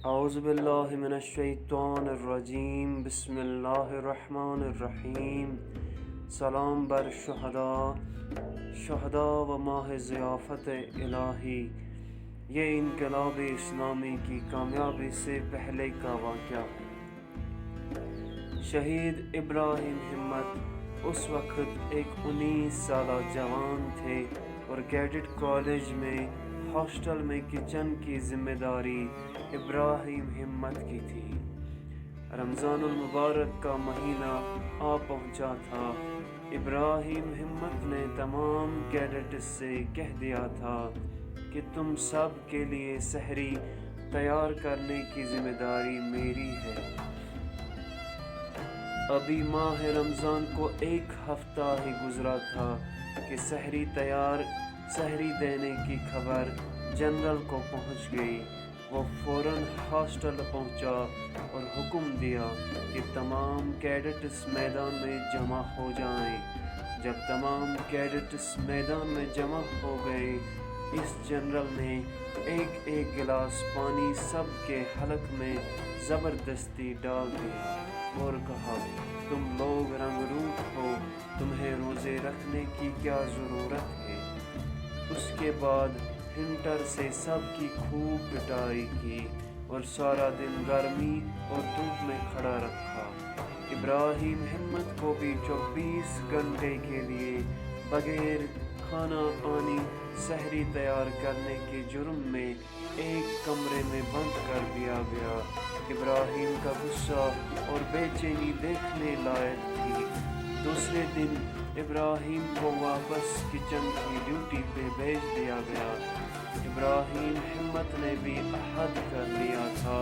اعوذ باللہ من الشیطان الرجیم بسم اللہ الرحمن الرحیم۔ سلام بر شہداء و ماہ ضیافت الہی۔ یہ انقلاب اسلامی کی کامیابی سے پہلے کا واقعہ ہے۔ شہید ابراہیم ہمت اس وقت ایک 19 سالہ جوان تھے اور کیڈٹ کالج میں ہاسٹل میں کچن کی ذمہ داری ابراہیم ہمت کی تھی۔ رمضان المبارک کا مہینہ آ پہنچا تھا۔ ابراہیم ہمت نے تمام کیڈٹس سے کہہ دیا تھا کہ تم سب کے لیے سحری تیار کرنے کی ذمہ داری میری ہے۔ ابھی ماہ رمضان کو ایک ہفتہ ہی گزرا تھا کہ سحری دینے کی خبر جنرل کو پہنچ گئی۔ وہ فوراً ہاسٹل پہنچا اور حکم دیا کہ تمام کیڈٹس میدان میں جمع ہو جائیں۔ جب تمام کیڈٹس میدان میں جمع ہو گئے، اس جنرل نے ایک گلاس پانی سب کے حلق میں زبردستی ڈال دیا اور کہا، تم لوگ رنگ روٹ ہو، تمہیں روزے رکھنے کی کیا ضرورت ہے؟ اس کے بعد ہنٹر سے سب کی خوب پٹائی کی اور سارا دن گرمی اور دھوپ میں کھڑا رکھا۔ ابراہیم ہمت کو بھی 24 گھنٹے کے لیے بغیر کھانا پانی سحری تیار کرنے کے جرم میں ایک کمرے میں بند کر دیا گیا۔ ابراہیم کا غصہ اور بے چینی دیکھنے لائق تھی۔ دوسرے دن ابراہیم کو واپس کچن کی ڈیوٹی پہ بھیج دیا گیا۔ ابراہیم ہمت نے بھی عہد کر لیا تھا،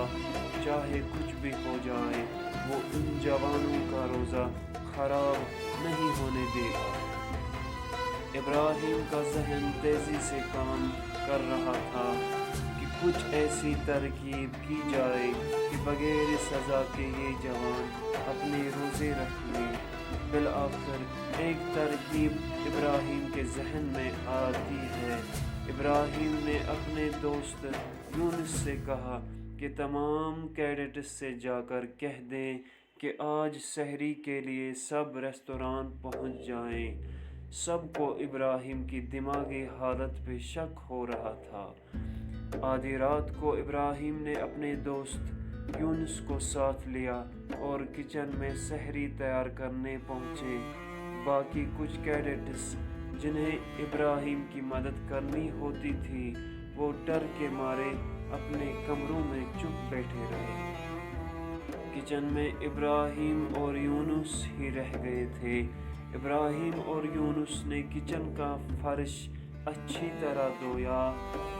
چاہے کچھ بھی ہو جائے وہ ان جوانوں کا روزہ خراب نہیں ہونے دے گا۔ ابراہیم کا ذہن تیزی سے کام کر رہا تھا کہ کچھ ایسی ترکیب کی جائے کہ بغیر سزا کے یہ جوان اپنے روزے رکھ لیں۔ بالآخر ایک ترکیب ابراہیم کے ذہن میں آتی ہے۔ ابراہیم نے اپنے دوست یونس سے کہا کہ تمام کیڈٹس سے جا کر کہہ دیں کہ آج سحری کے لیے سب ریستوران پہنچ جائیں۔ سب کو ابراہیم کی دماغی حالت پہ شک ہو رہا تھا۔ آدھی رات کو ابراہیم نے اپنے دوست یونس کو ساتھ لیا اور کچن میں سحری تیار کرنے پہنچے۔ باقی کچھ کیڈٹس جنہیں ابراہیم کی مدد کرنی ہوتی تھی، وہ ڈر کے مارے اپنے کمروں میں چپ بیٹھے رہے۔ کچن میں ابراہیم اور یونس ہی رہ گئے تھے۔ ابراہیم اور یونس نے کچن کا فرش اچھی طرح دھویا،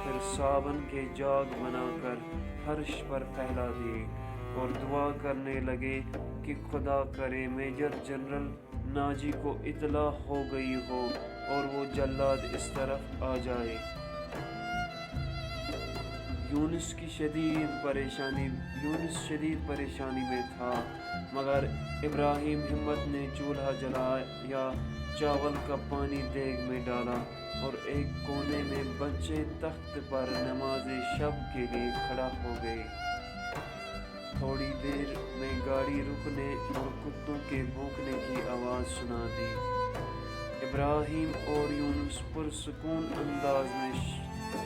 پھر صابن کے جاگ بنا کر فرش پر پھیلا دیے اور دعا کرنے لگے کہ خدا کرے میجر جنرل ناجی کو اطلاع ہو گئی ہو اور وہ جلاد اس طرف آ جائے۔ یونس شدید پریشانی میں تھا، مگر ابراہیم ہمت نے چولہا جلایا، چاول کا پانی دیگ میں ڈالا اور ایک کونے میں بچے تخت پر نماز شب کے لیے کھڑا ہو گئے۔ تھوڑی دیر میں گاڑی رکنے اور کتوں کے بھونکنے کی آواز سنا دی۔ ابراہیم اور یونس پرسکون انداز میں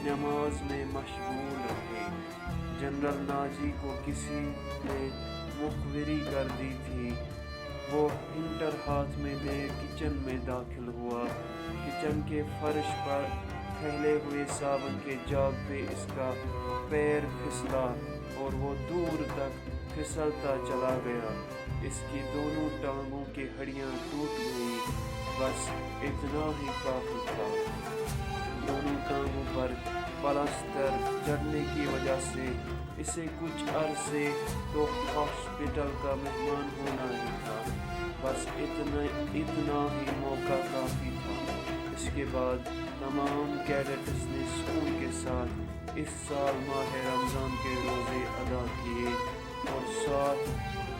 نماز میں مشغول رہے۔ جنرل ناجی کو کسی نے مخبری کر دی تھی۔ وہ ہنٹر ہاتھ میں لے کچن میں داخل ہوا۔ کچن کے فرش پر پھیلے ہوئے صابن کے جاگ پہ اس کا پیر پھسلا اور وہ دور تک پھسلتا چلا گیا۔ اس کی دونوں ٹانگوں کی ہڈیاں ٹوٹ گئی، بس اتنا ہی کافی تھا۔ دونوں ٹانگوں پر پلاسٹر چڑھنے کی وجہ سے اسے کچھ عرصے تو ہاسپٹل کا مہمان ہونا ہی تھا، بس اتنا ہی موقع کافی تھا۔ اس کے بعد تمام کیڈٹس نے سکون کے ساتھ اس سال ماہ رمضان کے روزے ادا کیے اور ساتھ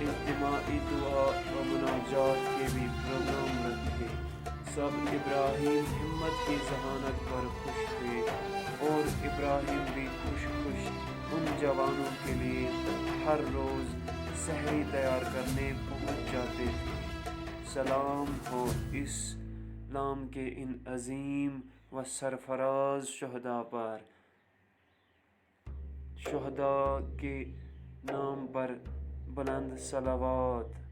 اجتماعی دعا و مناجات کے بھی پروگرام رکھے۔ سب ابراہیم ہمت کی ذہانت پر خوش تھے اور ابراہیم بھی خوش ان جوانوں کے لیے ہر روز سحری تیار کرنے پہنچ جاتے تھے۔ سلام ہو اسلام کے ان عظیم و سرفراز شہداء پر۔ شہداء کے نام پر بلند صلوات۔